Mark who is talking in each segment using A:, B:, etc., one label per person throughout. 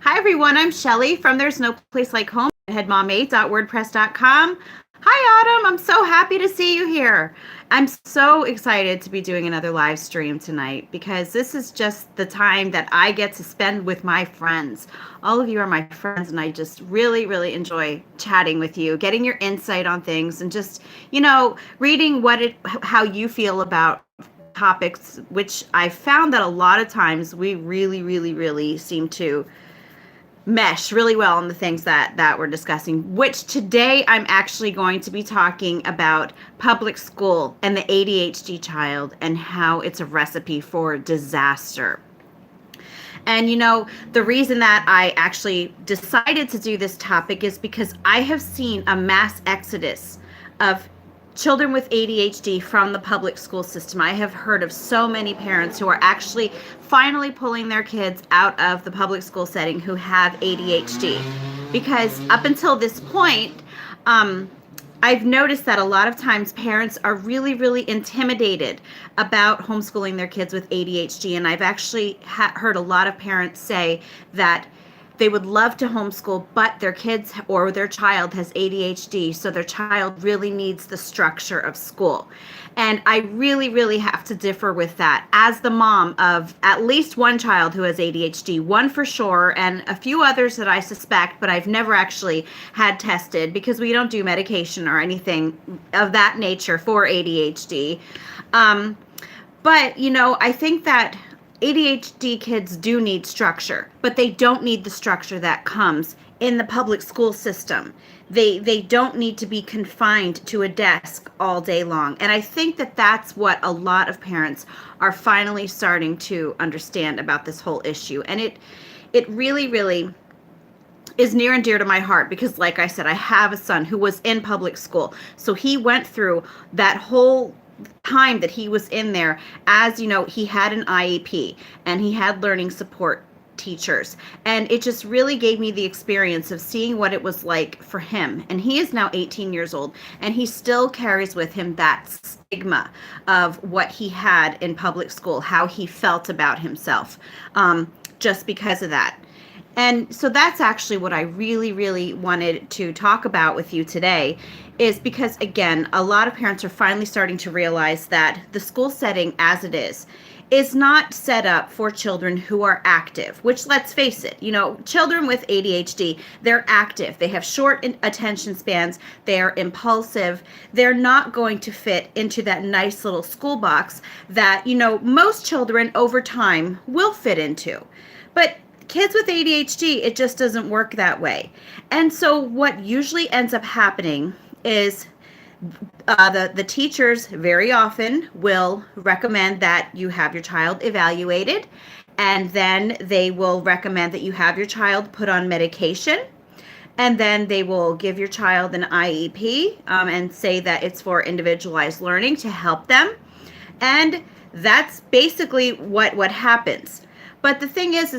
A: Hi, everyone. I'm Shelly from There's No Place Like Home, headmom8.wordpress.com. Hi, Autumn. I'm so happy to see you here. I'm so excited to be doing another live stream tonight because this is just the time that I get to spend with my friends. All of you are my friends, and I just really, really enjoy chatting with you, getting your insight on things, and just, reading how you feel about topics, which I've found that a lot of times we really, really, really seem to mesh really well on the things that we're discussing, which today I'm actually going to be talking about public school and the ADHD child and how it's a recipe for disaster. And the reason that I actually decided to do this topic is because I have seen a mass exodus of children with ADHD from the public school system. I have heard of so many parents who are actually finally pulling their kids out of the public school setting who have ADHD. Because up until this point, I've noticed that a lot of times parents are really, really intimidated about homeschooling their kids with ADHD. And I've actually heard a lot of parents say that they would love to homeschool, but their kids or their child has ADHD, so their child really needs the structure of school. And I really, really have to differ with that. As the mom of at least one child who has ADHD, one for sure, and a few others that I suspect, but I've never actually had tested because we don't do medication or anything of that nature for ADHD. But, I think that ADHD kids do need structure, but they don't need the structure that comes in the public school system. They don't need to be confined to a desk all day long. And I think that that's what a lot of parents are finally starting to understand about this whole issue. And it really, really is near and dear to my heart because, like I said, I have a son who was in public school. So he went through that whole time that he was in there. As he had an IEP and he had learning support teachers, and it just really gave me the experience of seeing what it was like for him. And he is now 18 years old, and he still carries with him that stigma of what he had in public school, how he felt about himself, just because of that. And so that's actually what I really, really wanted to talk about with you today, is because, again, a lot of parents are finally starting to realize that the school setting as it is not set up for children who are active, which, let's face it, children with ADHD, they're active. They have short attention spans. They're impulsive. They're not going to fit into that nice little school box that, most children over time will fit into. But kids with ADHD, it just doesn't work that way. And so what usually ends up happening is the teachers very often will recommend that you have your child evaluated, and then they will recommend that you have your child put on medication, and then they will give your child an IEP and say that it's for individualized learning to help them. And that's basically what happens. But the thing is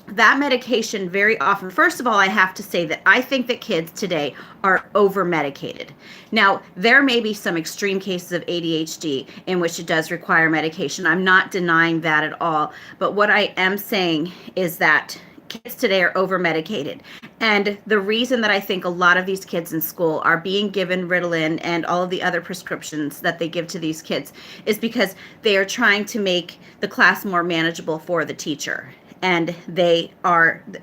A: that medication very often, first of all, I have to say that I think that kids today are over-medicated. Now, there may be some extreme cases of ADHD in which it does require medication. I'm not denying that at all. But what I am saying is that kids today are over-medicated. And the reason that I think a lot of these kids in school are being given Ritalin and all of the other prescriptions that they give to these kids is because they are trying to make the class more manageable for the teacher. And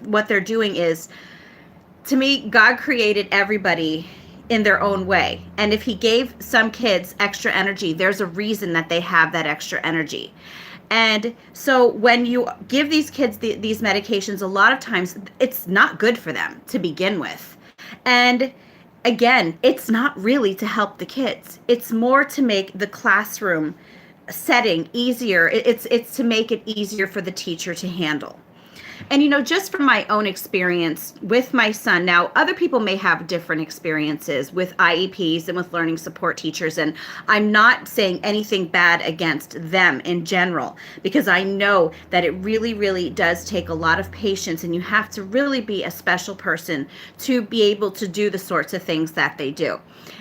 A: what they're doing is, to me, God created everybody in their own way. And if he gave some kids extra energy, there's a reason that they have that extra energy. And so when you give these kids these medications, a lot of times it's not good for them to begin with. And again, it's not really to help the kids. It's more to make the classroom setting easier. It's to make it easier for the teacher to handle. And just from my own experience with my son, now other people may have different experiences with IEPs and with learning support teachers, and I'm not saying anything bad against them in general, because I know that it really, really does take a lot of patience, and you have to really be a special person to be able to do the sorts of things that they do.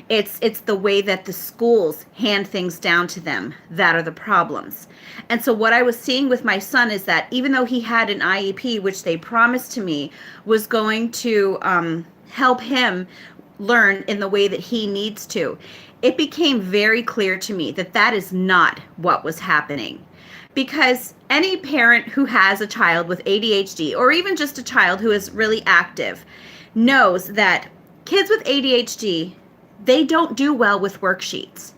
A: It's the way that the schools hand things down to them that are the problems. And so what I was seeing with my son is that even though he had an IEP IEP, which they promised to me was going to help him learn in the way that he needs to, it became very clear to me that that is not what was happening. Because any parent who has a child with ADHD, or even just a child who is really active, knows that kids with ADHD, they don't do well with worksheets.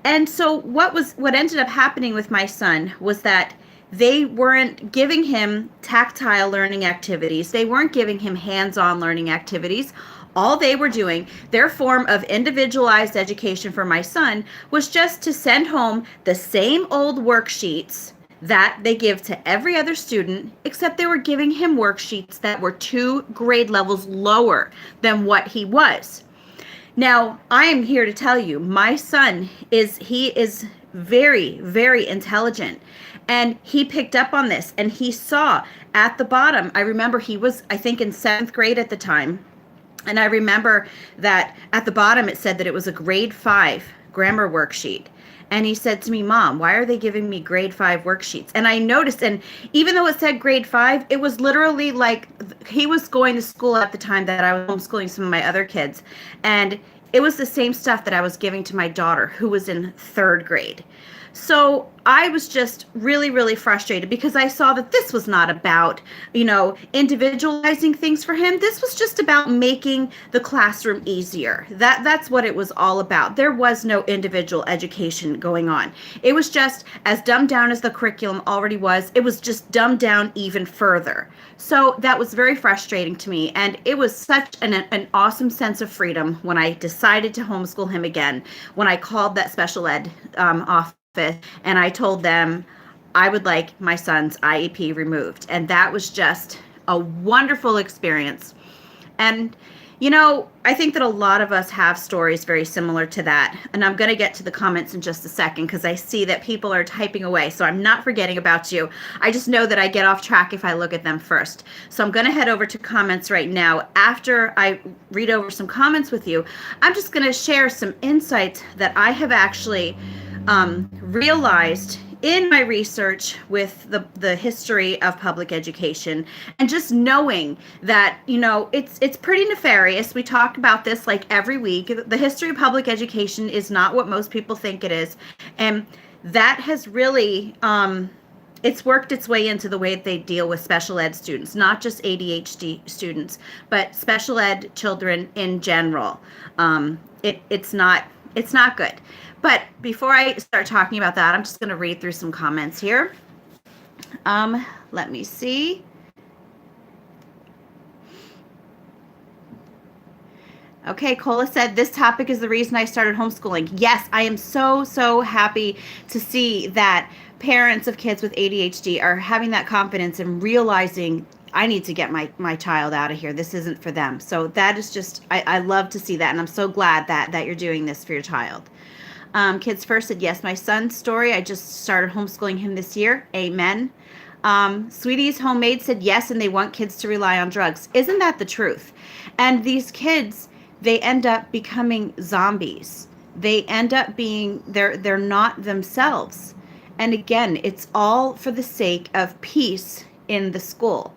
A: And so what ended up happening with my son was that they weren't giving him tactile learning activities. They weren't giving him hands-on learning activities. All they were doing, their form of individualized education for my son, was just to send home the same old worksheets that they give to every other student, except they were giving him worksheets that were 2 grade levels lower than what he was. Now, I am here to tell you, my son is very, very intelligent. And he picked up on this, and he saw at the bottom, I remember he was, I think, in 7th grade at the time. And I remember that at the bottom it said that it was a grade 5 grammar worksheet. And he said to me, Mom, why are they giving me grade 5 worksheets? And I noticed, and even though it said grade 5, it was literally like he was going to school at the time that I was homeschooling some of my other kids. And it was the same stuff that I was giving to my daughter, who was in 3rd grade. So I was just really, really frustrated because I saw that this was not about, individualizing things for him. This was just about making the classroom easier. That's what it was all about. There was no individual education going on. It was just as dumbed down as the curriculum already was. It was just dumbed down even further. So that was very frustrating to me. And it was such an awesome sense of freedom when I decided to homeschool him again, when I called that special ed office. And I told them I would like my son's IEP removed. And that was just a wonderful experience. And, I think that a lot of us have stories very similar to that. And I'm going to get to the comments in just a second because I see that people are typing away. So I'm not forgetting about you. I just know that I get off track if I look at them first. So I'm going to head over to comments right now. After I read over some comments with you, I'm just going to share some insights that I have actually realized in my research with the history of public education, and just knowing that, it's pretty nefarious. We talk about this like every week. The history of public education is not what most people think it is. And that has really, it's worked its way into the way that they deal with special ed students, not just ADHD students, but special ed children in general. It's not good. But before I start talking about that, I'm just going to read through some comments here. Let me see. Okay, Cola said, this topic is the reason I started homeschooling. Yes, I am so happy to see that parents of kids with ADHD are having that confidence and realizing I need to get my child out of here. This isn't for them. So that is just, I love to see that. And I'm so glad that you're doing this for your child. Kids First said, yes, my son's story. I just started homeschooling him this year. Amen. Sweetie's Homemade said, yes, and they want kids to rely on drugs. Isn't that the truth? And these kids, they end up becoming zombies. They end up being, they're not themselves. And again, it's all for the sake of peace in the school.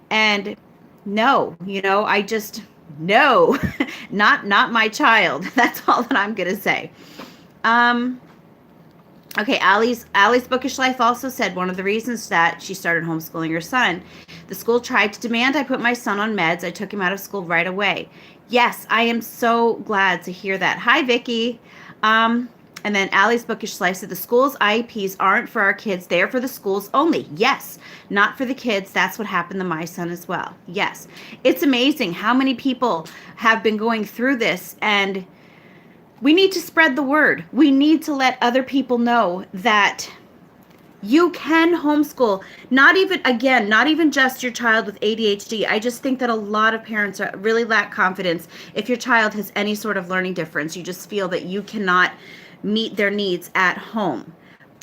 A: And no, I just, no, not my child. That's all that I'm going to say. Okay, Allie's Bookish Life also said one of the reasons that she started homeschooling her son, the school tried to demand I put my son on meds. I took him out of school right away. Yes, I am so glad to hear that. Hi, Vicki. And then Allie's Bookish Life said the school's IEPs aren't for our kids. They're for the schools only. Yes, not for the kids. That's what happened to my son as well. Yes, it's amazing how many people have been going through this, and we need to spread the word. We need to let other people know that you can homeschool. Not even just your child with ADHD. I just think that a lot of parents really lack confidence. If your child has any sort of learning difference, you just feel that you cannot meet their needs at home.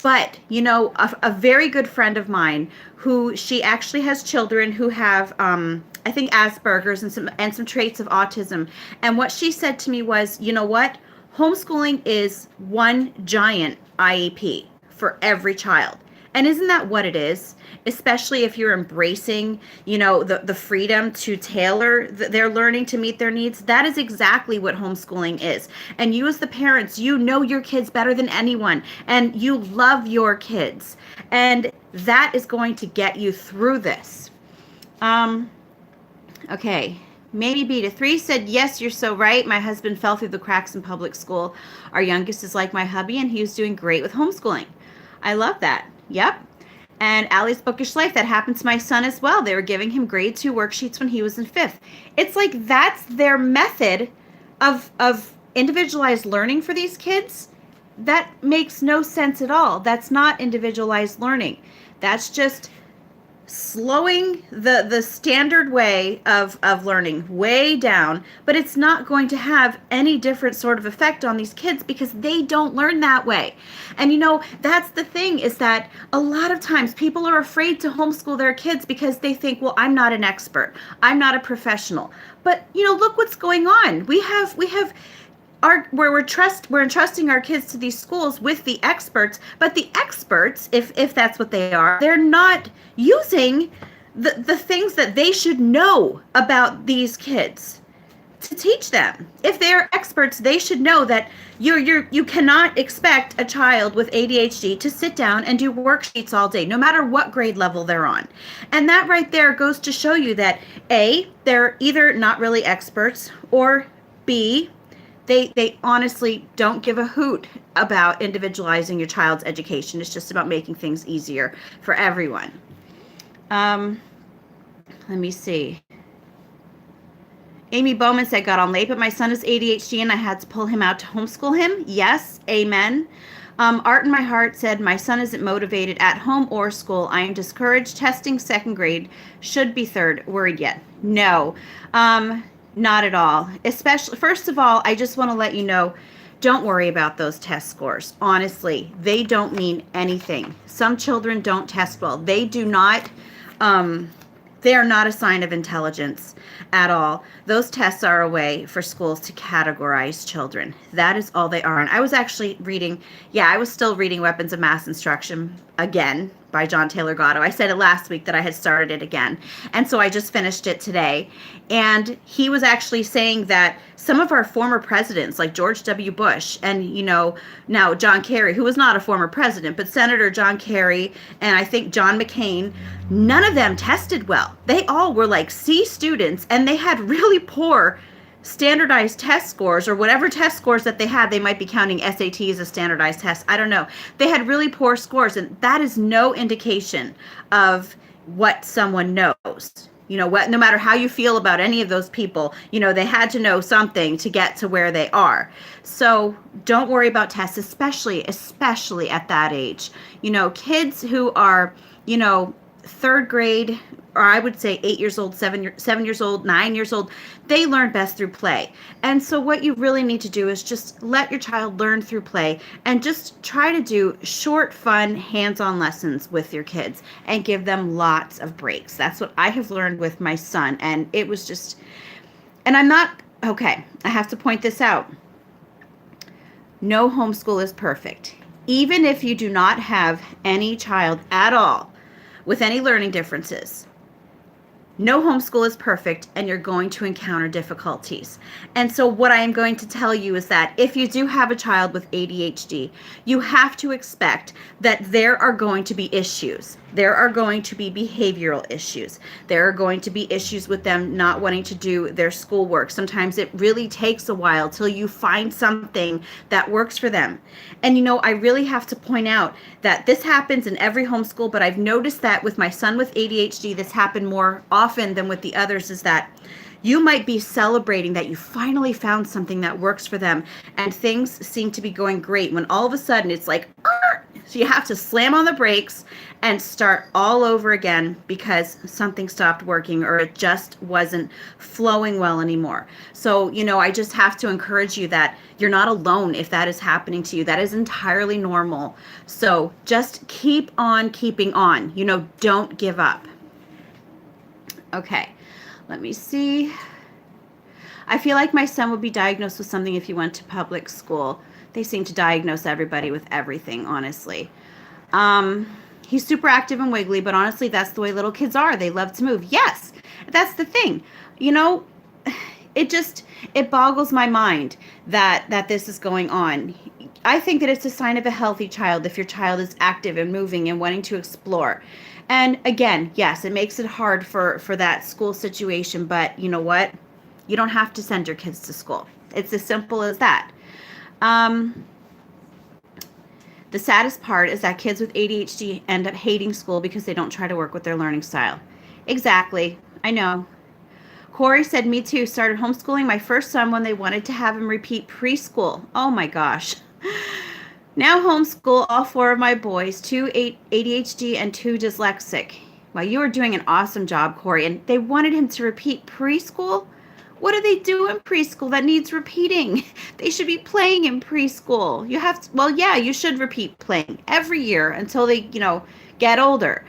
A: But, a very good friend of mine who she actually has children who have, I think, Asperger's and some traits of autism. And what she said to me was, you know what? Homeschooling is one giant IEP for every child. And isn't that what it is? Especially if you're embracing, the freedom to tailor their learning to meet their needs. That is exactly what homeschooling is. And you as the parents, you know your kids better than anyone, and you love your kids. And that is going to get you through this. Okay. Maybe B to 3 said, yes, you're so right. My husband fell through the cracks in public school. Our youngest is like my hubby, and he was doing great with homeschooling. I love that. Yep. And Allie's Bookish Life, that happened to my son as well. They were giving him grade 2 worksheets when he was in 5th. It's like that's their method of individualized learning for these kids. That makes no sense at all. That's not individualized learning. That's just slowing the standard way of learning way down, but it's not going to have any different sort of effect on these kids because they don't learn that way. And that's the thing, is that a lot of times people are afraid to homeschool their kids because they think, well, I'm not an expert, I'm not a professional. But look what's going on. We're entrusting our kids to these schools with the experts, but the experts, if that's what they are, they're not using the things that they should know about these kids to teach them. If they're experts, they should know that you cannot expect a child with ADHD to sit down and do worksheets all day, no matter what grade level they're on. And that right there goes to show you that A, they're either not really experts, or B, they honestly don't give a hoot about individualizing your child's education. It's just about making things easier for everyone. Let me see. Amy Bowman said, got on late, but my son is ADHD and I had to pull him out to homeschool him. Yes, amen. Art in My Heart said, my son isn't motivated at home or school. I am discouraged. Testing 2nd grade. Should be 3rd. Worried yet? No. Not at all. Especially, first of all, I just want to let you know, don't worry about those test scores. Honestly, they don't mean anything. Some children don't test well. They do not, they are not a sign of intelligence at all. Those tests are a way for schools to categorize children. That is all they are. And I was actually I was still reading Weapons of Mass Instruction again by John Taylor Gatto. I said it last week that I had started it again. And so I just finished it today. And he was actually saying that some of our former presidents, like George W. Bush and, now John Kerry, who was not a former president, but Senator John Kerry and I think John McCain, none of them tested well. They all were like C students, and they had really poor standardized test scores, or whatever test scores that they had. They might be counting SAT as a standardized test. I don't know. They had really poor scores, and that is no indication of what someone knows. No matter how you feel about any of those people, they had to know something to get to where they are. So don't worry about tests, especially at that age. Kids who are, 3rd grade, or I would say 8 years old, 7 years old, 9 years old, they learn best through play. And so what you really need to do is just let your child learn through play, and just try to do short, fun, hands-on lessons with your kids and give them lots of breaks. That's what I have learned with my son. And it was just, and I have to point this out. No homeschool is perfect. Even if you do not have any child at all with any learning differences, no homeschool is perfect, and you're going to encounter difficulties. And so what I am going to tell you is that if you do have a child with ADHD, you have to expect that there are going to be issues. There are going to be behavioral issues. There are going to be issues with them not wanting to do their schoolwork. Sometimes it really takes a while till you find something that works for them. And I really have to point out that this happens in every homeschool, but I've noticed that with my son with ADHD, this happened more often than with the others, is that you might be celebrating that you finally found something that works for them, and things seem to be going great, when all of a sudden it's like, so you have to slam on the brakes and start all over again because something stopped working, or it just wasn't flowing well anymore. So, I just have to encourage you that you're not alone if that is happening to you. That is entirely normal. So just keep on keeping on. Don't give up. Okay, let me see. I feel like my son would be diagnosed with something if he went to public school. They seem to diagnose everybody with everything, honestly. He's super active and wiggly, but honestly, that's the way little kids are. They love to move. Yes, that's the thing. You know, it just it boggles my mind that this is going on. I think that it's a sign of a healthy child if your child is active and moving and wanting to explore. And again, yes, it makes it hard for that school situation, but you know what? You don't have to send your kids to school. It's as simple as that. Um, the saddest part is that kids with ADHD end up hating school because they don't try to work with their learning style. Exactly. I know. Corey said, me too. Started homeschooling my first son when they wanted to have him repeat preschool. Oh my gosh. Now homeschool all four of my boys, two ADHD and two dyslexic. Well, you are doing an awesome job, Corey. And they wanted him to repeat preschool? What do they do in preschool that needs repeating? They should be playing in preschool. You have to, well, yeah, you should repeat playing every year until they, get older.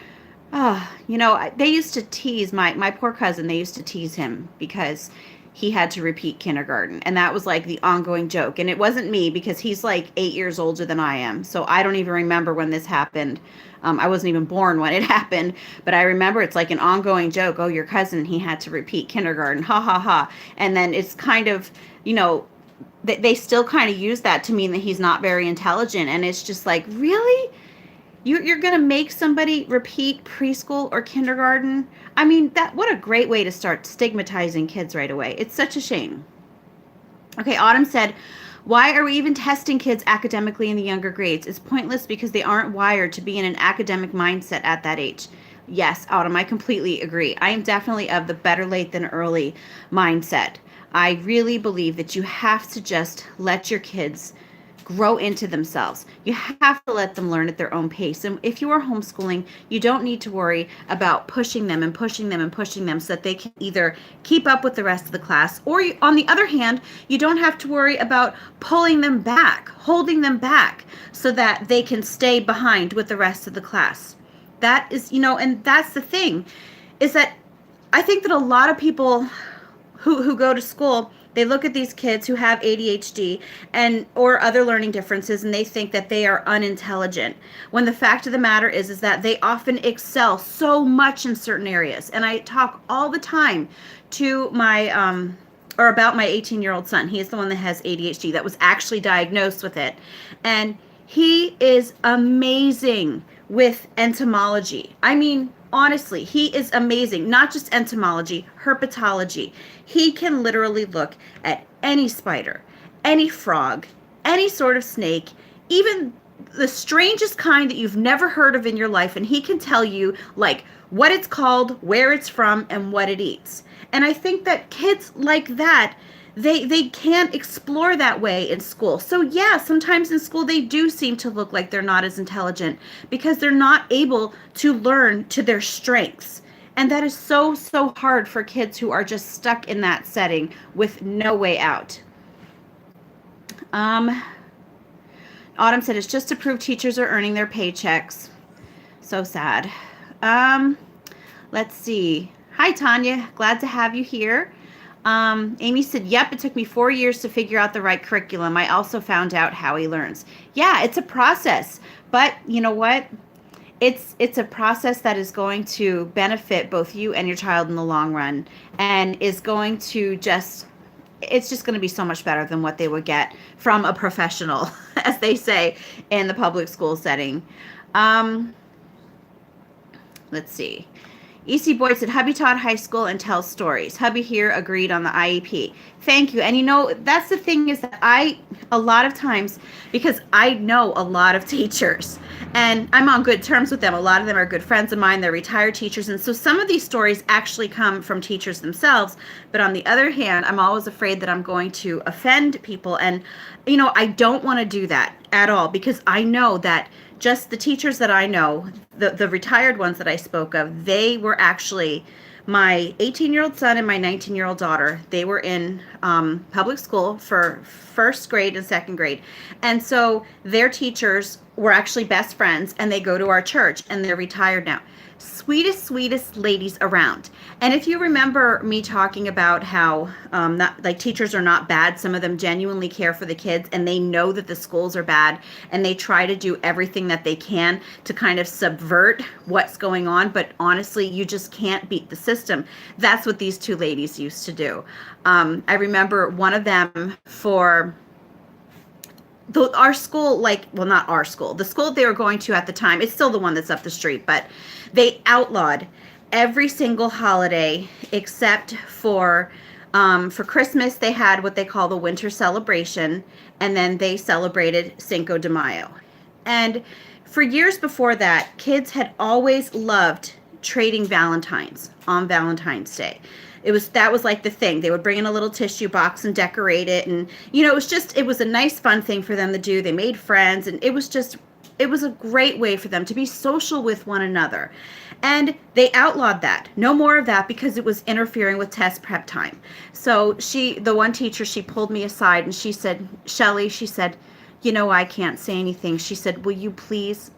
A: They used to tease my poor cousin. They used to tease him because he had to repeat kindergarten. And that was like the ongoing joke. And it wasn't me because he's like 8 years older than I am. So I don't even remember when this happened. I wasn't even born when it happened. But I remember it's like an ongoing joke. Oh, your cousin, he had to repeat kindergarten. Ha, ha, ha. And then it's kind of, they still kind of use that to mean that he's not very intelligent. And it's just like, really? You're going to make somebody repeat preschool or kindergarten? I mean, what a great way to start stigmatizing kids right away. It's such a shame. Okay, Autumn said, why are we even testing kids academically in the younger grades? It's pointless because they aren't wired to be in an academic mindset at that age. Yes, Autumn, I completely agree. I am definitely of the better late than early mindset. I really believe that you have to just let your kids grow into themselves. You have to let them learn at their own pace. And if you are homeschooling, you don't need to worry about pushing them and pushing them and pushing them so that they can either keep up with the rest of the class, or on the other hand, you don't have to worry about pulling them back, holding them back so that they can stay behind with the rest of the class. That is, and that's the thing, is that I think that a lot of people who go to school, they look at these kids who have ADHD or other learning differences, and they think that they are unintelligent. When the fact of the matter is that they often excel so much in certain areas. And I talk all the time to about my 18-year-old son. He is the one that has ADHD, that was actually diagnosed with it. And he is amazing with entomology. I mean, honestly, he is amazing. Not just entomology, herpetology. He can literally look at any spider, any frog, any sort of snake, even the strangest kind that you've never heard of in your life, and he can tell you like what it's called, where it's from, and what it eats. And I think that kids like that, they can't explore that way in school. So yeah, sometimes in school they do seem to look like they're not as intelligent because they're not able to learn to their strengths. And that is so, so hard for kids who are just stuck in that setting with no way out. Autumn said it's just to prove teachers are earning their paychecks. So sad. Let's see. Hi, Tanya. Glad to have you here. Amy said, yep, it took me 4 years to figure out the right curriculum. I also found out how he learns. Yeah, it's a process. But you know what? It's a process that is going to benefit both you and your child in the long run, and is going to it's just going to be so much better than what they would get from a professional, as they say, in the public school setting. Let's see. EC Boyd said, hubby taught high school and tells stories. Hubby here agreed on the IEP. Thank you. And that's the thing, is that a lot of times, because I know a lot of teachers and I'm on good terms with them. A lot of them are good friends of mine. They're retired teachers. And so some of these stories actually come from teachers themselves. But on the other hand, I'm always afraid that I'm going to offend people. And, I don't want to do that at all, because I know that just the teachers that I know, the retired ones that I spoke of, they were actually my 18-year-old son and my 19-year-old daughter. They were in public school for first grade and second grade. And so their teachers were actually best friends, and they go to our church, and they're retired now. sweetest ladies around. And if you remember me talking about how not like teachers are not bad, some of them genuinely care for the kids and they know that the schools are bad and they try to do everything that they can to kind of subvert what's going on, but honestly you just can't beat the system. That's what these two ladies used to do. I remember one of them for our school, like, well, not our school, the school they were going to at the time, it's still the one that's up the street, but they outlawed every single holiday except for Christmas. They had what they call the winter celebration, and then they celebrated Cinco de Mayo. And for years before that, kids had always loved trading Valentines on Valentine's Day. That was like the thing. They would bring in a little tissue box and decorate it, and it was a nice fun thing for them to do. They made friends, and it was a great way for them to be social with one another. And they outlawed that. No more of that because it was interfering with test prep time. So the one teacher, she pulled me aside and she said, "Shelley," she said, "I can't say anything." She said, "Will you please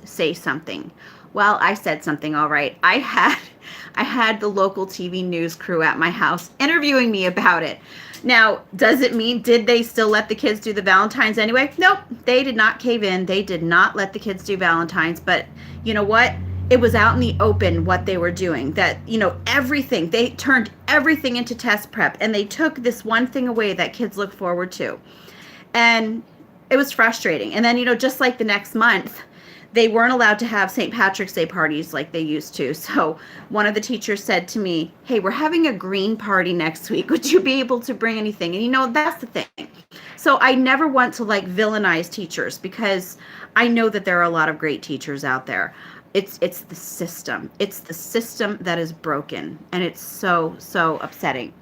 A: say something?" Well, I said something, all right. I had the local TV news crew at my house interviewing me about it. Now, does it mean, did they still let the kids do the Valentines anyway? Nope, they did not cave in. They did not let the kids do Valentines. But you know what? It was out in the open what they were doing. That, everything, they turned everything into test prep. And they took this one thing away that kids look forward to. And it was frustrating. And then, just like the next month, they weren't allowed to have St. Patrick's Day parties like they used to. So one of the teachers said to me, "Hey, we're having a green party next week. Would you be able to bring anything?" And that's the thing. So I never want to villainize teachers because I know that there are a lot of great teachers out there. It's the system. It's the system that is broken, and it's so upsetting.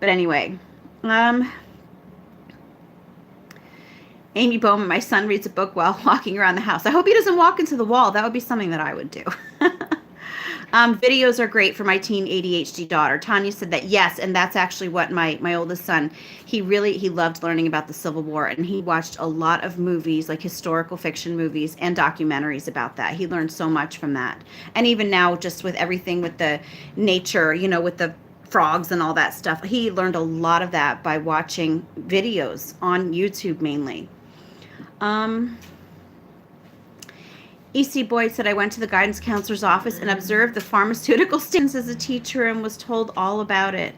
A: But anyway, Amy Bowman, my son reads a book while walking around the house. I hope he doesn't walk into the wall. That would be something that I would do. Videos are great for my teen ADHD daughter. Tanya said that, yes, and that's actually what my oldest son, he loved learning about the Civil War, and he watched a lot of movies, like historical fiction movies and documentaries about that. He learned so much from that. And even now, just with everything with the nature, with the frogs and all that stuff, he learned a lot of that by watching videos on YouTube mainly. EC Boyd said, "I went to the guidance counselor's office and observed the pharmaceutical stands as a teacher and was told all about it."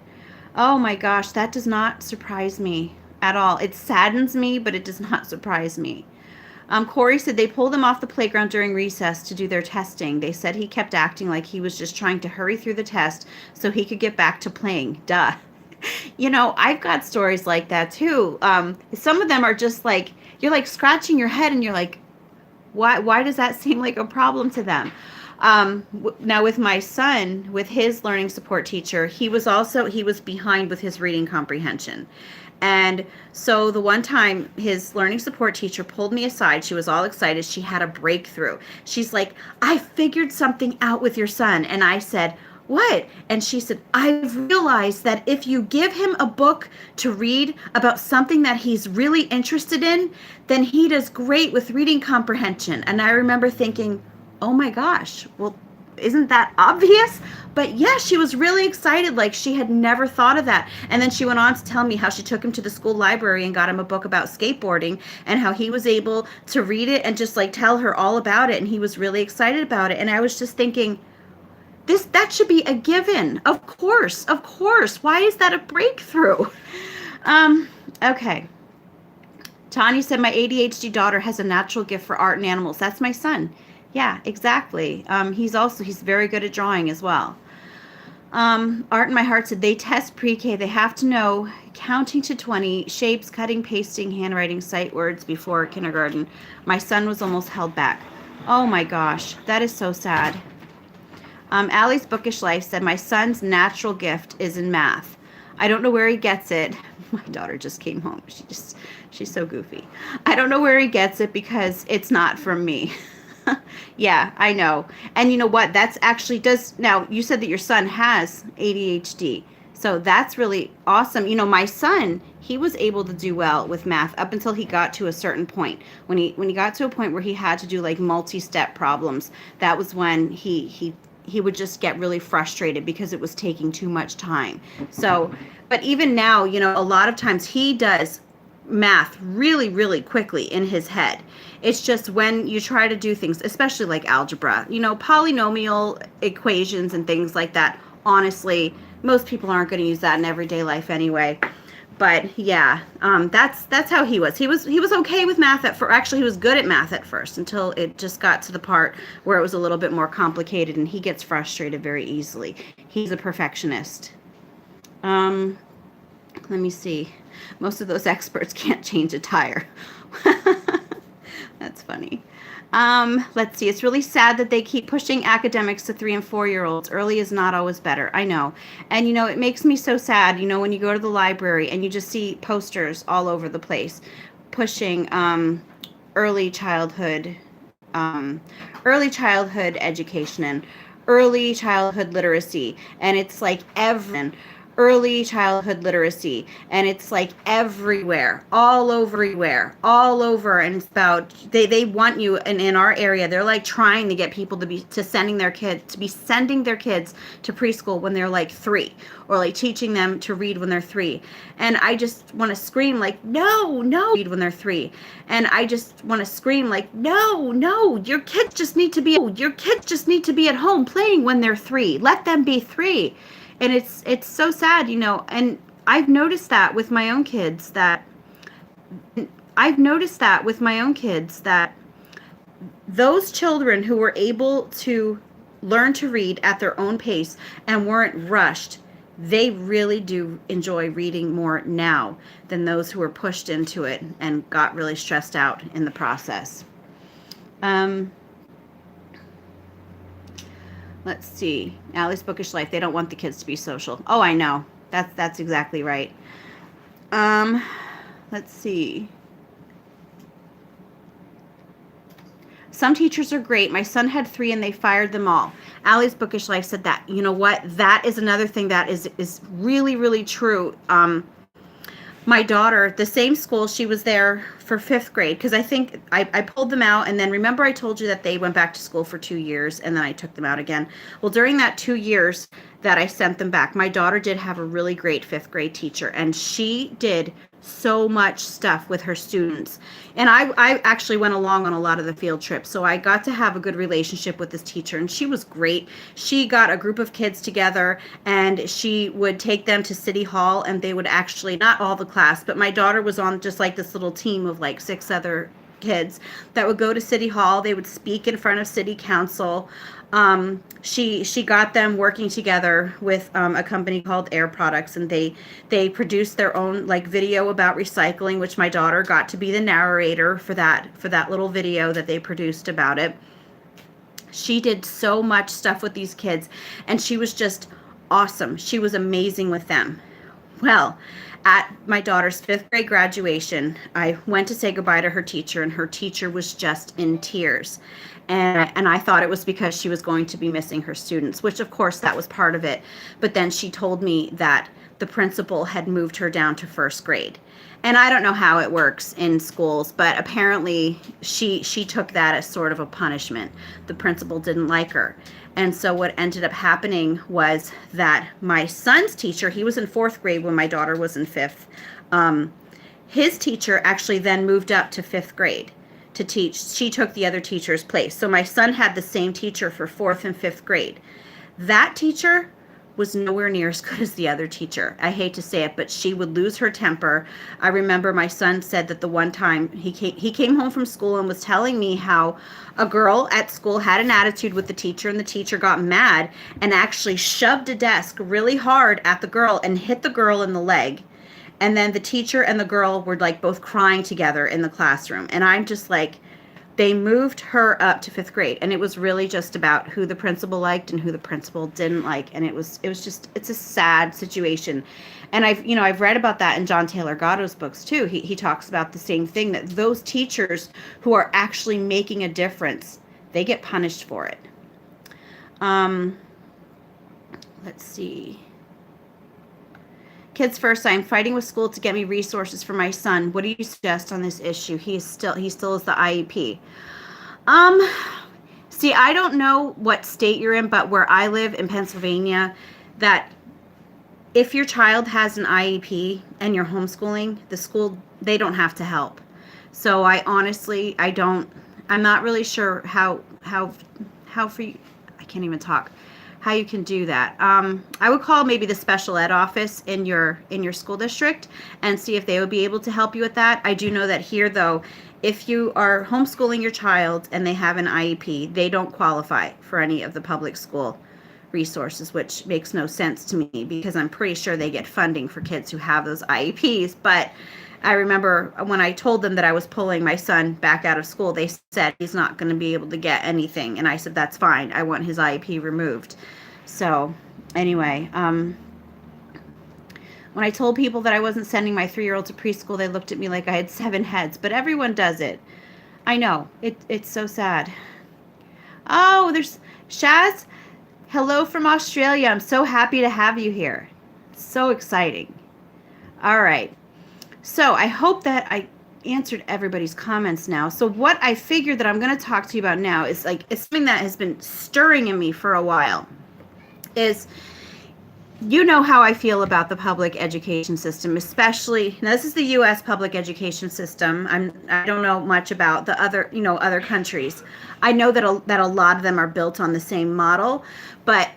A: Oh my gosh, that does not surprise me at all. It saddens me, but it does not surprise me. Corey said they pulled him off the playground during recess to do their testing. They said he kept acting like he was just trying to hurry through the test so he could get back to playing. Duh. I've got stories like that too. Some of them are just like, you're like scratching your head and you're like, why does that seem like a problem to them? Now with my son, with his learning support teacher, he was behind with his reading comprehension. And so the one time his learning support teacher pulled me aside, she was all excited. She had a breakthrough. She's like, "I figured something out with your son." And I said, "What?" And she said, "I've realized that if you give him a book to read about something that he's really interested in, then he does great with reading comprehension." And I remember thinking, oh my gosh, well, isn't that obvious? But yeah, she was really excited, like she had never thought of that. And then she went on to tell me how she took him to the school library and got him a book about skateboarding and how he was able to read it and just tell her all about it. And he was really excited about it. And I was just thinking, that should be a given. Of course. Why is that a breakthrough? Okay. Tanya said, "My ADHD daughter has a natural gift for art and animals." That's my son. Yeah, exactly. He's very good at drawing as well. Art in My Heart said, "They test pre-K. They have to know counting to 20, shapes, cutting, pasting, handwriting, sight words before kindergarten. My son was almost held back." Oh my gosh, that is so sad. Allie's Bookish Life said, "My son's natural gift is in math. I don't know where he gets it." My daughter just came home. She's so goofy. "I don't know where he gets it because it's not from me." Yeah, I know. And you know what? That's actually now you said that your son has ADHD. So that's really awesome. My son, he was able to do well with math up until he got to a certain point. When he got to a point where he had to do like multi-step problems, that was when he would just get really frustrated because it was taking too much time. So, but even now, you know, a lot of times he does math really, really quickly in his head. It's just when you try to do things, especially like algebra, you know, polynomial equations and things like that. Honestly, most people aren't going to use that in everyday life anyway. But yeah, that's how he was. He was okay with math at first. Actually, he was good at math at first until it just got to the part where it was a little bit more complicated, and he gets frustrated very easily. He's a perfectionist. Let me see. Most of those experts can't change a tire. That's funny. Let's see. It's really sad that they keep pushing academics to 3 and 4-year-olds. Early is not always better. I know. And, you know, it makes me so sad, you know, when you go to the library and you just see posters all over the place pushing early childhood education and early childhood literacy. And it's like early childhood literacy, and it's like everywhere, all over, and it's about they want you. And in our area, they're like trying to get people to sending their kids to preschool when they're like 3, or like teaching them to read when they're 3. And I just want to scream like, no, read when they're 3. And I just want to scream like, no, your kids just need to be at home playing when they're 3. Let them be 3. And it's so sad, you know, and I've noticed that with my own kids that those children who were able to learn to read at their own pace and weren't rushed, they really do enjoy reading more now than those who were pushed into it and got really stressed out in the process. Let's see. Allie's Bookish Life. They don't want the kids to be social. Oh, I know. That's exactly right. Let's see. Some teachers are great. My son had 3 and they fired them all. Allie's Bookish Life said that. You know what? That is another thing that is really, really true. My daughter, the same school, she was there for 5th grade, because I think I pulled them out, and then remember I told you that they went back to school for 2 years, and then I took them out again. Well, during that 2 years that I sent them back, my daughter did have a really great 5th grade teacher, and she did so much stuff with her students. And I actually went along on a lot of the field trips, so I got to have a good relationship with this teacher, and she was great. She got a group of kids together, and she would take them to City Hall, and they would actually, not all the class, but my daughter was on just like this little team of like 6 other kids that would go to City Hall. They would speak in front of City Council. She got them working together with a company called Air Products, and they produced their own like video about recycling, which my daughter got to be the narrator for that little video that they produced about it. She did so much stuff with these kids, and she was just awesome. She was amazing with them. Well, at my daughter's 5th grade graduation, I went to say goodbye to her teacher, and her teacher was just in tears. And I thought it was because she was going to be missing her students, which of course that was part of it. But then she told me that the principal had moved her down to 1st grade. And I don't know how it works in schools, but apparently she took that as sort of a punishment. The principal didn't like her. And so what ended up happening was that my son's teacher, he was in 4th grade when my daughter was in 5th. His teacher actually then moved up to 5th grade to teach. She took the other teacher's place. So my son had the same teacher for 4th and 5th grade. That teacher was nowhere near as good as the other teacher. I hate to say it, but she would lose her temper. I remember my son said that the one time he came home from school and was telling me how a girl at school had an attitude with the teacher, and the teacher got mad and actually shoved a desk really hard at the girl and hit the girl in the leg. And then the teacher and the girl were like both crying together in the classroom. And I'm just like, they moved her up to 5th grade, and it was really just about who the principal liked and who the principal didn't like. And it's a sad situation. And I've read about that in John Taylor Gatto's books too. He talks about the same thing, that those teachers who are actually making a difference, they get punished for it. Let's see. Kids first. I am fighting with school to get me resources for my son. What do you suggest on this issue? He still is the IEP. Um, See, I don't know what state you're in, but where I live in Pennsylvania, that if your child has an IEP and you're homeschooling, the school, they don't have to help. So I honestly, I'm not really sure how for you, I can't even talk, how you can do that. I would call maybe the special ed office in your school district and see if they would be able to help you with that. I do know that here, though, if you are homeschooling your child and they have an IEP, they don't qualify for any of the public school resources, which makes no sense to me because I'm pretty sure they get funding for kids who have those IEPs. But I remember when I told them that I was pulling my son back out of school, they said he's not going to be able to get anything. And I said, that's fine. I want his IEP removed. So anyway, when I told people that I wasn't sending my 3-year-old to preschool, they looked at me like I had 7 heads, but everyone does it. I know. It's so sad. Oh, there's Shaz. Hello from Australia. I'm so happy to have you here. So exciting. All right. So I hope that I answered everybody's comments now. So what I figured that I'm going to talk to you about now is it's something that has been stirring in me for a while. Is, you know how I feel about the public education system, especially, now this is the U.S. public education system. I don't know much about the other countries. I know that a lot of them are built on the same model, but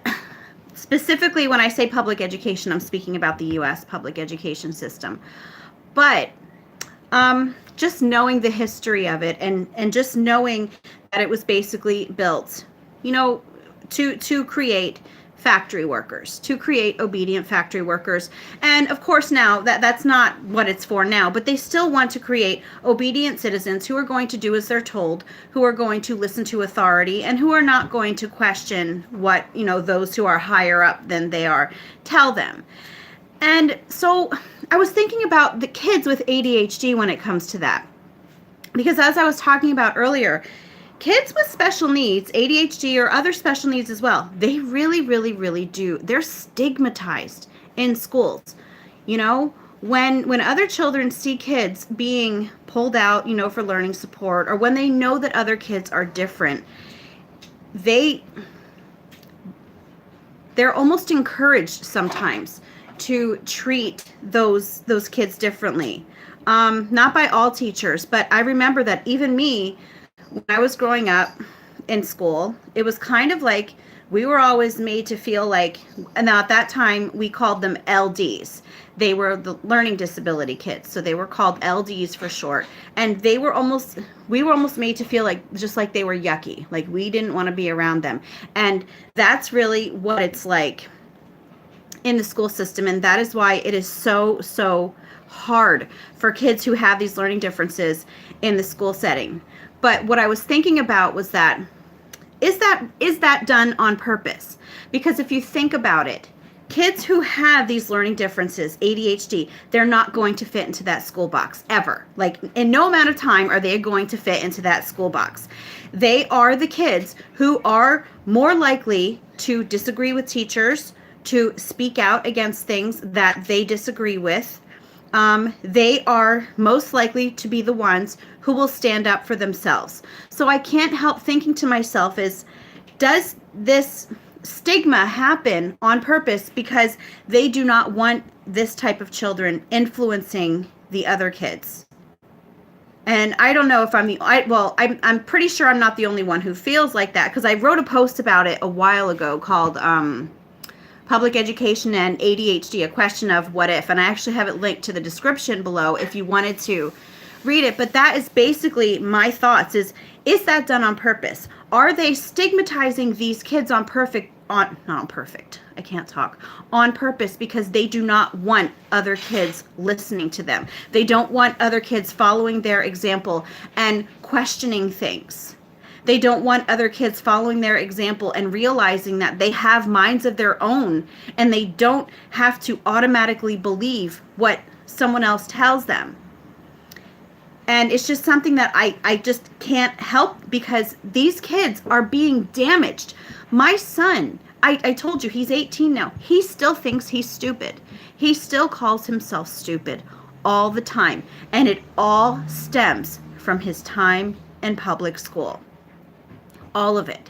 A: specifically when I say public education, I'm speaking about the U.S. public education system. But just knowing the history of it and just knowing that it was basically built, to create factory workers, to create obedient factory workers. And of course now that's not what it's for now, but they still want to create obedient citizens who are going to do as they're told, who are going to listen to authority, and who are not going to question what, those who are higher up than they are tell them. And so I was thinking about the kids with ADHD when it comes to that. Because as I was talking about earlier, kids with special needs, ADHD or other special needs as well, they really, really, really do. They're stigmatized in schools. When other children see kids being pulled out, for learning support, or when they know that other kids are different, they're almost encouraged sometimes to treat those kids differently. Not by all teachers, but I remember that even me, when I was growing up in school, it was kind of like we were always made to feel like, now at that time we called them LDs. They were the learning disability kids, so they were called LDs for short. And we were almost made to feel just like they were yucky, like we didn't want to be around them. And that's really what it's like in the school system, and that is why it is so hard for kids who have these learning differences in the school setting. But what I was thinking about was that is that done on purpose? Because if you think about it, kids who have these learning differences, ADHD, they're not going to fit into that school box ever. In no amount of time are they going to fit into that school box. They are the kids who are more likely to disagree with teachers, to speak out against things that they disagree with. They are most likely to be the ones who will stand up for themselves. So I can't help thinking to myself does this stigma happen on purpose because they do not want this type of children influencing the other kids? And I don't know if I'm pretty sure I'm not the only one who feels like that, because I wrote a post about it a while ago called Public Education and ADHD, a question of what if, and I actually have it linked to the description below if you wanted to read it. But that is basically my thoughts, is that done on purpose? Are they stigmatizing these kids on purpose because they do not want other kids listening to them? They don't want other kids following their example and questioning things. They don't want other kids following their example and realizing that they have minds of their own and they don't have to automatically believe what someone else tells them. And it's just something that I just can't help, because these kids are being damaged. My son, I told you, he's 18 now. He still thinks he's stupid. He still calls himself stupid all the time, and it all stems from his time in public school. All of it.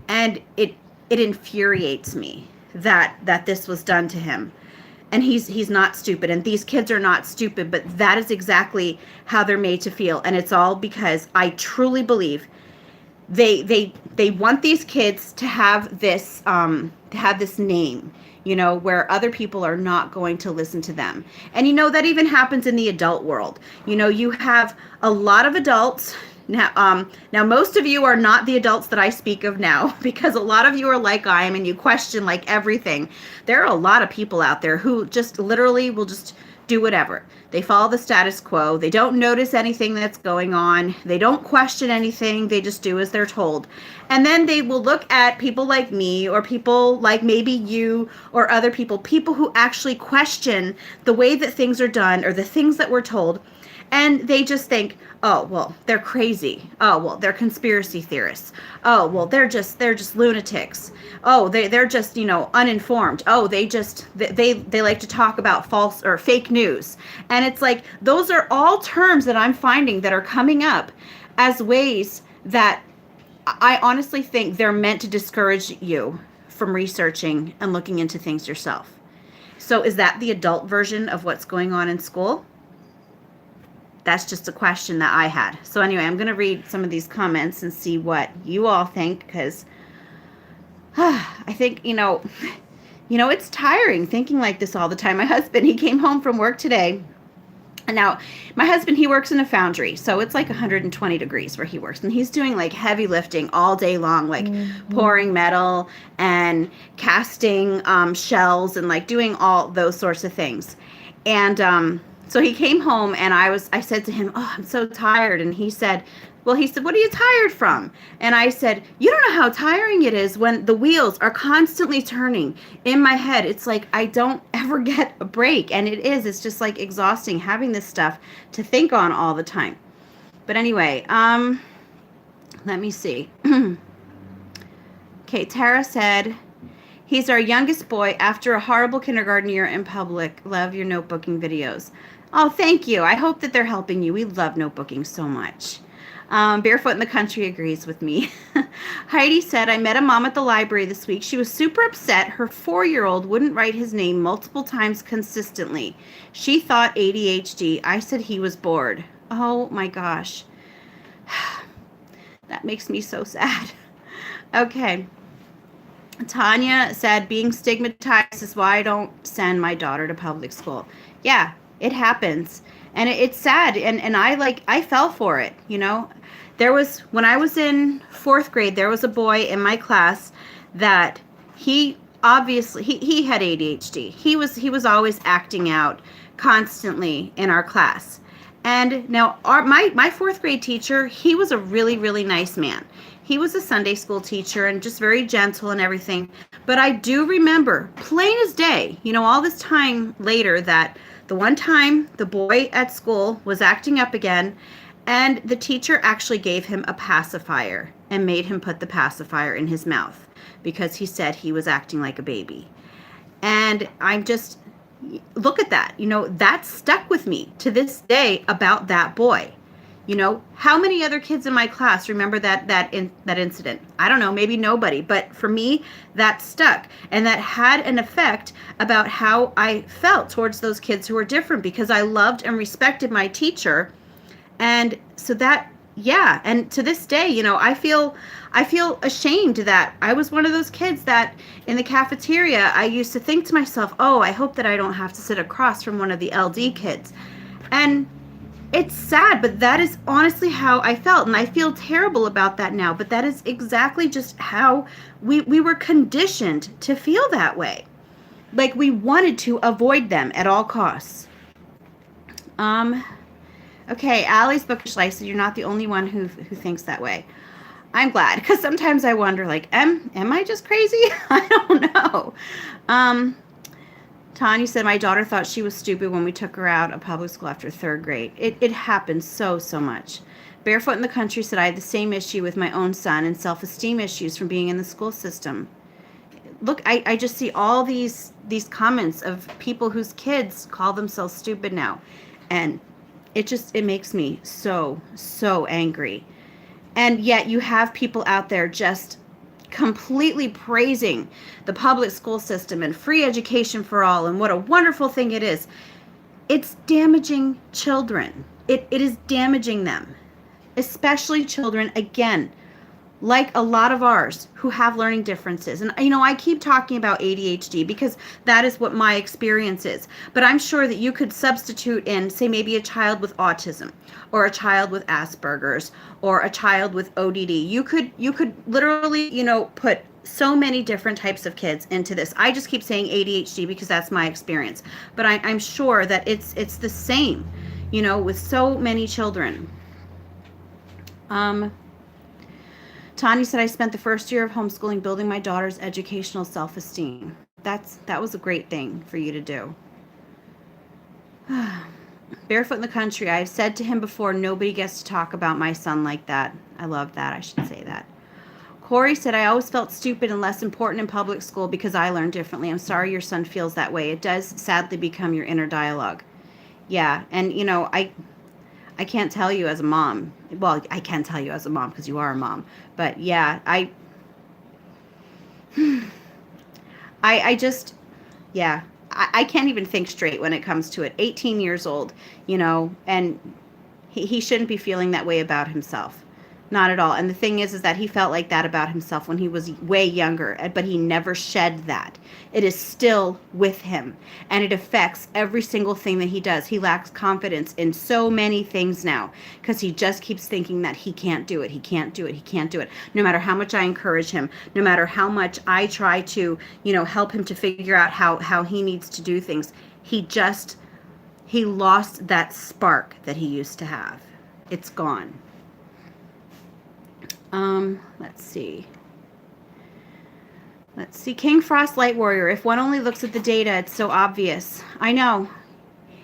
A: And it infuriates me that this was done to him. And he's not stupid, and these kids are not stupid, but that is exactly how they're made to feel. And it's all because I truly believe they want these kids to have this name, where other people are not going to listen to them. And that even happens in the adult world. You have a lot of adults now. Now most of you are not the adults that I speak of now, because a lot of you are like I am and you question like everything. There are a lot of people out there who just literally will just do whatever. They follow the status quo. They don't notice anything that's going on. They don't question anything. They just do as they're told. And then they will look at people like me, or people like maybe you or other people who actually question the way that things are done or the things that we're told. And they just think, oh, well, they're crazy. Oh, well, they're conspiracy theorists. Oh, well, they're just lunatics. Oh, they're just, uninformed. Oh, they like to talk about false or fake news. And it's like, those are all terms that I'm finding that are coming up as ways that I honestly think they're meant to discourage you from researching and looking into things yourself. So is that the adult version of what's going on in school? That's just a question that I had. So anyway, I'm going to read some of these comments and see what you all think, because I think, it's tiring thinking like this all the time. My husband, he came home from work today. And now my husband, he works in a foundry. So it's like 120 degrees where he works. And he's doing like heavy lifting all day long, like pouring metal and casting shells and like doing all those sorts of things. And so he came home and I said to him, oh, I'm so tired. And he said, what are you tired from? And I said, you don't know how tiring it is when the wheels are constantly turning in my head. It's like I don't ever get a break. And it's just like exhausting having this stuff to think on all the time. But anyway, let me see. Okay, Tara said, he's our youngest boy after a horrible kindergarten year in public. Love your notebooking videos. Oh, thank you. I hope that they're helping you. We love notebooking so much. Barefoot in the Country agrees with me. Heidi said, I met a mom at the library this week. She was super upset. Her 4-year-old wouldn't write his name multiple times consistently. She thought ADHD. I said he was bored. Oh my gosh. That makes me so sad. Okay. Tanya said, being stigmatized is why I don't send my daughter to public school. Yeah, it happens. And it's sad. And I fell for it. When I was in 4th grade, there was a boy in my class that he obviously, he had ADHD. He was always acting out constantly in our class. And now my 4th grade teacher, he was a really, really nice man. He was a Sunday school teacher and just very gentle and everything. But I do remember, plain as day, all this time later, that the one time the boy at school was acting up again, and the teacher actually gave him a pacifier and made him put the pacifier in his mouth because he said he was acting like a baby. And I'm just, look at that. That stuck with me to this day about that boy. How many other kids in my class remember that incident? I don't know, maybe nobody. But for me, that stuck. And that had an effect about how I felt towards those kids who were different, because I loved and respected my teacher. And so that, yeah. And to this day, I feel ashamed that I was one of those kids that in the cafeteria, I used to think to myself, oh, I hope that I don't have to sit across from one of the LD kids. And it's sad, but that is honestly how I felt. And I feel terrible about that now. But that is exactly just how we were conditioned to feel that way. Like we wanted to avoid them at all costs. Okay, Allie's Bookish Life said, you're not the only one who thinks that way. I'm glad, because sometimes I wonder, like, am I just crazy? I don't know. Tanya said, my daughter thought she was stupid when we took her out of public school after 3rd grade. It happens so much. Barefoot in the Country said, I had the same issue with my own son and self-esteem issues from being in the school system. look, I just see all these comments of people whose kids call themselves stupid now. And it makes me so angry. And yet you have people out there just completely praising the public school system and free education for all and what a wonderful thing it is. It's damaging children. It is damaging them, especially children, again, like a lot of ours who have learning differences. And, I keep talking about ADHD because that is what my experience is. But I'm sure that you could substitute in, say, maybe a child with autism or a child with Asperger's or a child with ODD. You could literally, put so many different types of kids into this. I just keep saying ADHD because that's my experience. But I'm sure that it's the same, with so many children. Tanya said, I spent the first year of homeschooling building my daughter's educational self-esteem. That was a great thing for you to do. Barefoot in the country. I've said to him before, nobody gets to talk about my son like that. I love that. I should say that. Corey said, I always felt stupid and less important in public school because I learned differently. I'm sorry your son feels that way. It does sadly become your inner dialogue. Yeah, and I can't tell you as a mom. Well, I can tell you as a mom because you are a mom. But yeah, I just, yeah, I can't even think straight when it comes to it. 18 years old, and he shouldn't be feeling that way about himself. Not at all. And the thing is that he felt like that about himself when he was way younger, but he never shed that. It is still with him, and it affects every single thing that he does. He lacks confidence in so many things now because he just keeps thinking that he can't do it. He can't do it. He can't do it. No matter how much I encourage him, no matter how much I try to, help him to figure out how he needs to do things, he lost that spark that he used to have. It's gone. Let's see. King Frost Light Warrior. If one only looks at the data, it's so obvious. I know.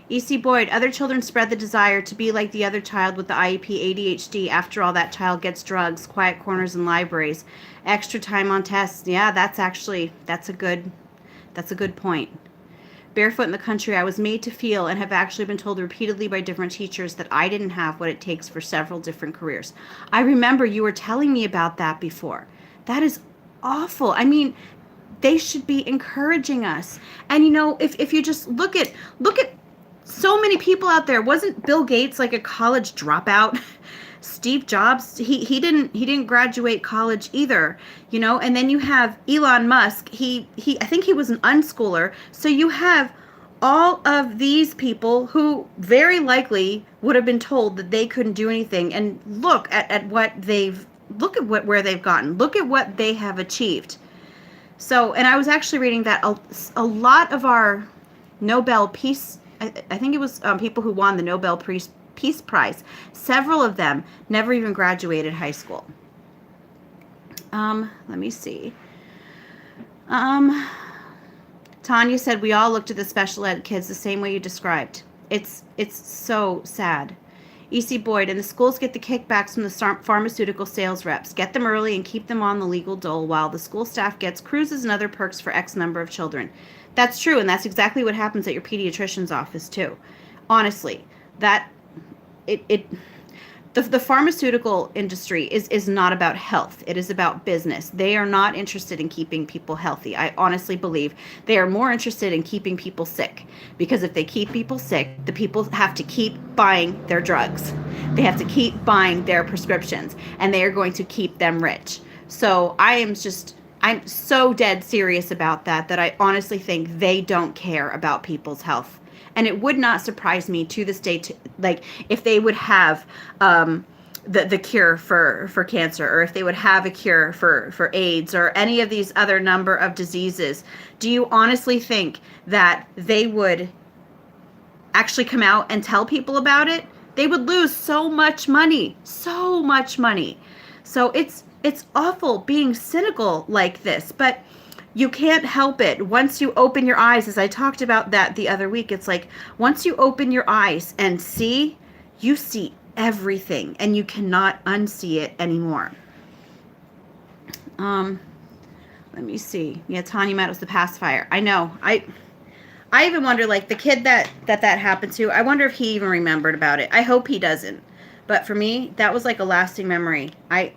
A: E.C. Boyd. Other children spread the desire to be like the other child with the IEP ADHD. After all, that child gets drugs, quiet corners in libraries, extra time on tests. Yeah, that's a good point. Barefoot in the country. I was made to feel and have actually been told repeatedly by different teachers that I didn't have what it takes for several different careers. I remember you were telling me about that before. That is awful. I mean, they should be encouraging us. And if you just look at so many people out there. Wasn't Bill Gates like a college dropout? Steve Jobs, he didn't graduate college either, and then you have Elon Musk, I think he was an unschooler. So you have all of these people who very likely would have been told that they couldn't do anything, and look at where they've gotten. Look at what they have achieved. So, and I was actually reading that a lot of our Nobel Peace, I think it was people who won the Nobel Peace Prize, several of them never even graduated high school. Let me see. Tanya said, we all looked at the special ed kids the same way you described. It's so sad. E.C. Boyd, and the schools get the kickbacks from the pharmaceutical sales reps. Get them early and keep them on the legal dole while the school staff gets cruises and other perks for X number of children. That's true, and that's exactly what happens at your pediatrician's office too. Honestly, the pharmaceutical industry is not about health. It is about business. They are not interested in keeping people healthy. I honestly believe they are more interested in keeping people sick, because if they keep people sick, the people have to keep buying their drugs. They have to keep buying their prescriptions, and they are going to keep them rich. So I'm so dead serious about that I honestly think they don't care about people's health. And it would not surprise me to this day, like if they would have the cure for cancer, or if they would have a cure for AIDS or any of these other number of diseases. Do you honestly think that they would actually come out and tell people about it? They would lose so much money. So it's awful being cynical like this, but you can't help it. Once you open your eyes, as I talked about that the other week, it's like once you open your eyes and see, you see everything, and you cannot unsee it anymore. Let's Let me see. Yeah, Tanya Meadows, the pacifier. I know. I even wonder, like, the kid that happened to, I wonder if he even remembered about it. I hope he doesn't. But for me, that was like a lasting memory. I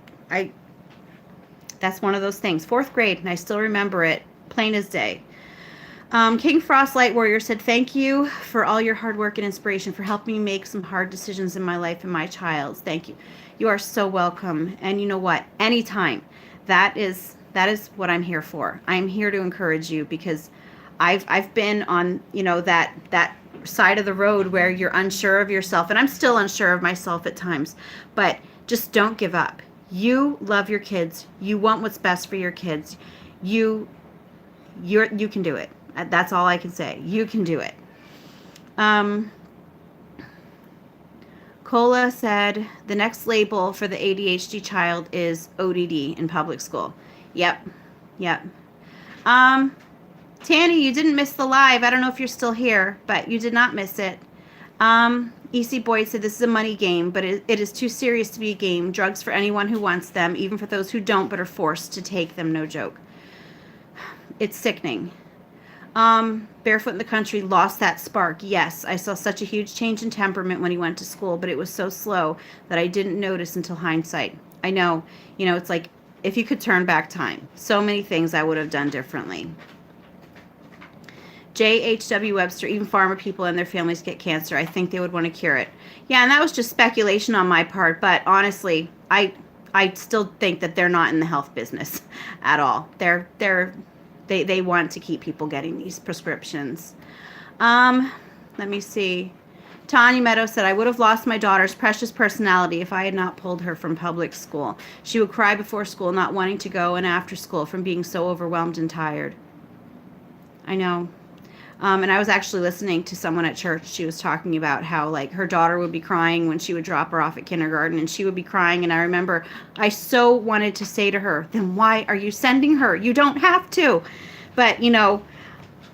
A: that's one of those things. 4th grade, and I still remember it, plain as day. King Frost Light Warrior said, thank you for all your hard work and inspiration for helping me make some hard decisions in my life and my child's. Thank you. You are so welcome. And you know what? Anytime. That is what I'm here for. I'm here to encourage you because I've been on, that side of the road where you're unsure of yourself, and I'm still unsure of myself at times, but just don't give up. You love your kids. You want what's best for your kids. You can do it. That's all I can say. You can do it. Cola said the next label for the ADHD child is ODD in public school. Yep. Tanny, you didn't miss the live. I don't know if you're still here, but you did not miss it. EC Boyd said this is a money game, but it is too serious to be a game. Drugs for anyone who wants them, even for those who don't but are forced to take them. No joke. It's sickening. Barefoot in the Country lost that spark. Yes, I saw such a huge change in temperament when he went to school, but it was so slow that I didn't notice until hindsight. I know, it's like if you could turn back time, so many things I would have done differently. J.H.W. Webster, even farmer people and their families get cancer. I think they would want to cure it. Yeah, and that was just speculation on my part, but honestly, I still think that they're not in the health business at all. They want to keep people getting these prescriptions. Let me see. Tanya Meadows said, I would have lost my daughter's precious personality if I had not pulled her from public school. She would cry before school, not wanting to go, and after school from being so overwhelmed and tired. I know. And I was actually listening to someone at church. She was talking about how, like, her daughter would be crying when she would drop her off at kindergarten, and she would be crying. And I remember I so wanted to say to her, then why are you sending her? You don't have to. But,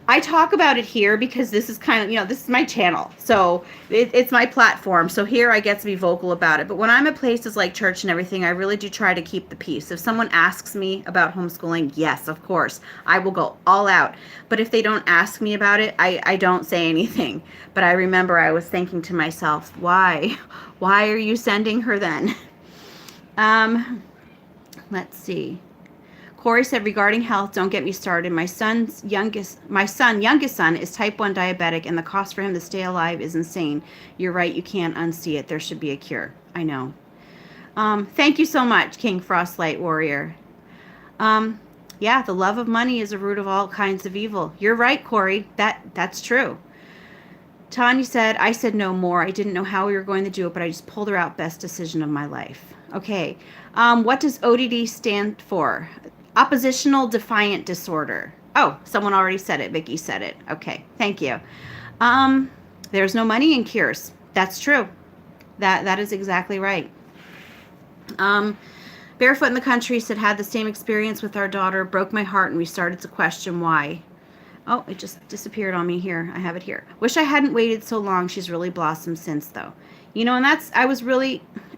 A: I talk about it here because this is kind of, this is my channel. So it's my platform. So here I get to be vocal about it. But when I'm at places like church and everything, I really do try to keep the peace. If someone asks me about homeschooling, yes, of course, I will go all out. But if they don't ask me about it, I don't say anything. But I remember I was thinking to myself, why? Why are you sending her then? Let's see. Corey said, regarding health, don't get me started. My youngest son is type 1 diabetic, and the cost for him to stay alive is insane. You're right. You can't unsee it. There should be a cure. I know. Thank you so much, King Frostlight Warrior. Yeah, the love of money is a root of all kinds of evil. You're right, Corey. That's true. Tanya said, I said no more. I didn't know how we were going to do it, but I just pulled her out. Best decision of my life. Okay. What does ODD stand for? Oppositional defiant disorder. Oh, someone already said it. Vicky said it. Okay, thank you. There's no money in cures. That's true. That is exactly right. Barefoot in the Country said, had the same experience with our daughter, broke my heart, and we started to question why. Oh, it just disappeared on me here. I have it here. Wish I hadn't waited so long. She's really blossomed since, though. And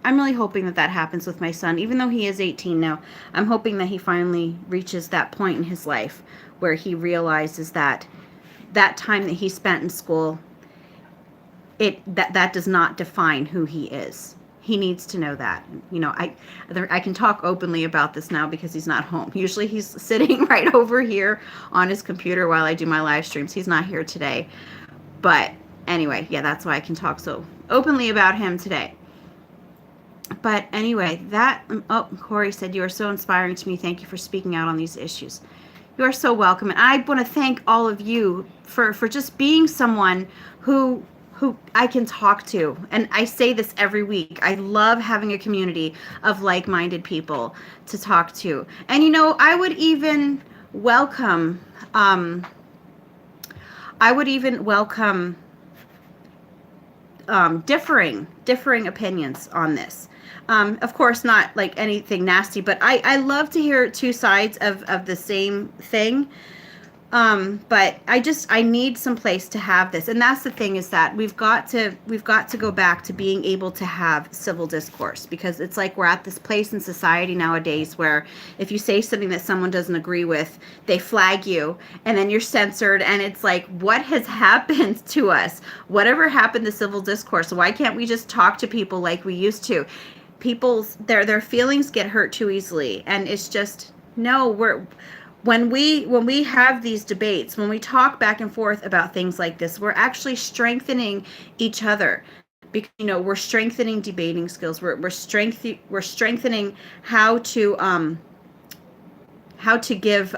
A: I'm really hoping that happens with my son. Even though he is 18 now, I'm hoping that he finally reaches that point in his life where he realizes that time that he spent in school, that does not define who he is. He needs to know that. I can talk openly about this now because he's not home. Usually he's sitting right over here on his computer while I do my live streams. He's not here today. But anyway, yeah, that's why I can talk so openly about him today. But anyway, Corey said, you are so inspiring to me. Thank you for speaking out on these issues. You are so welcome. And I want to thank all of you for just being someone who I can talk to. And I say this every week. I love having a community of like-minded people to talk to. And, I would even welcome, differing opinions on this. Of course, not like anything nasty, but I love to hear two sides of the same thing. But I need some place to have this. And that's the thing, is that we've got to go back to being able to have civil discourse, because it's like we're at this place in society nowadays where if you say something that someone doesn't agree with, they flag you and then you're censored. And it's like, what has happened to us? Whatever happened to civil discourse? Why can't we just talk to people like we used to? People's their feelings get hurt too easily. And it's just, no, when we have these debates, when we talk back and forth about things like this, we're actually strengthening each other. Because, we're strengthening debating skills. We're strengthening how to give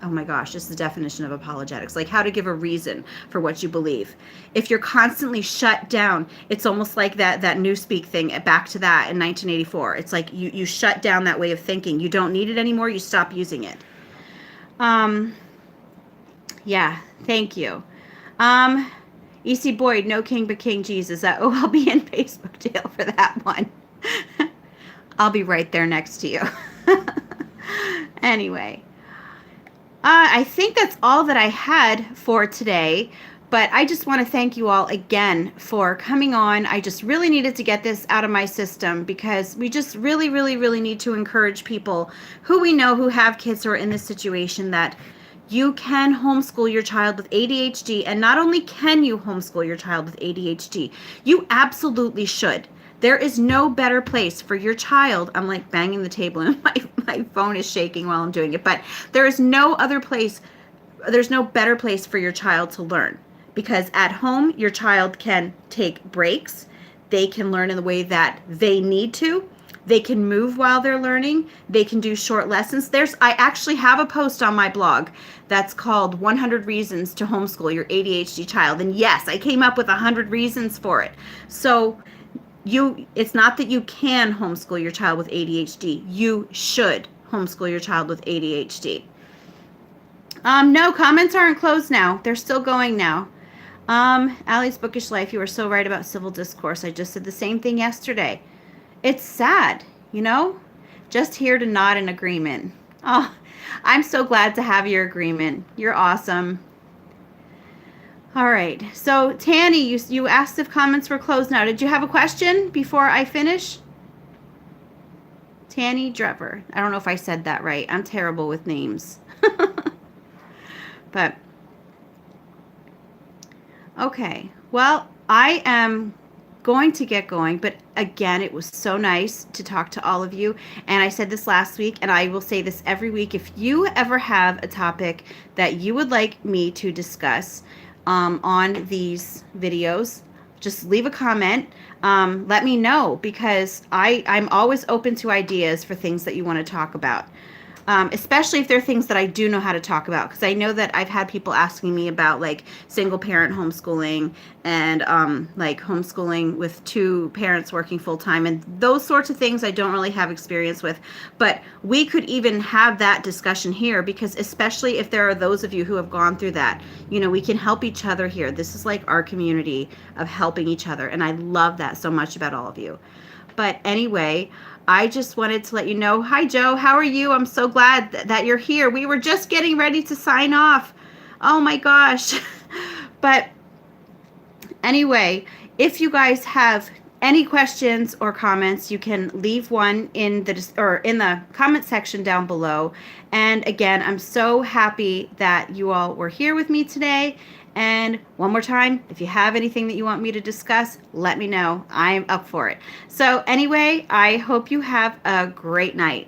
A: oh my gosh, this is the definition of apologetics, like how to give a reason for what you believe. If you're constantly shut down, it's almost like that Newspeak thing, back to that in 1984. It's like you shut down that way of thinking. You don't need it anymore. You stop using it. Yeah, thank you. E.C. Boyd, no king but King Jesus. I'll be in Facebook jail for that one. I'll be right there next to you. Anyway, I think that's all that I had for today. But I just want to thank you all again for coming on. I just really needed to get this out of my system, because we just really, really, really need to encourage people who we know who have kids who are in this situation, that you can homeschool your child with ADHD. And not only can you homeschool your child with ADHD, you absolutely should. There is no better place for your child. I'm like banging the table and my phone is shaking while I'm doing it. But there's no better place for your child to learn. Because at home, your child can take breaks. They can learn in the way that they need to. They can move while they're learning. They can do short lessons. I actually have a post on my blog that's called 100 Reasons to Homeschool Your ADHD Child. And yes, I came up with 100 reasons for it. So it's not that you can homeschool your child with ADHD. You should homeschool your child with ADHD. No, comments aren't closed now. They're still going now. Allie's Bookish Life, you were so right about civil discourse. I just said the same thing yesterday. It's sad, just here to nod in agreement. Oh, I'm so glad to have your agreement. You're awesome. All right. So Tanny, you asked if comments were closed now. Did you have a question before I finish? Tanny Drever. I don't know if I said that right. I'm terrible with names. But okay, well, I am going to get going, but again, it was so nice to talk to all of you. And I said this last week, and I will say this every week. If you ever have a topic that you would like me to discuss on these videos, just leave a comment. Let me know, because I'm always open to ideas for things that you want to talk about. Especially if there are things that I do know how to talk about, because I know that I've had people asking me about like single parent homeschooling and like homeschooling with two parents working full time, and those sorts of things I don't really have experience with. But we could even have that discussion here, because especially if there are those of you who have gone through that, we can help each other here. This is like our community of helping each other, and I love that so much about all of you. But anyway, I just wanted to let you know. Hi, Joe. How are you? I'm so glad that you're here. We were just getting ready to sign off. Oh, my gosh. But anyway, if you guys have any questions or comments, you can leave one in the comment section down below. And again, I'm so happy that you all were here with me today. And one more time, if you have anything that you want me to discuss, let me know. I'm up for it. So anyway, I hope you have a great night.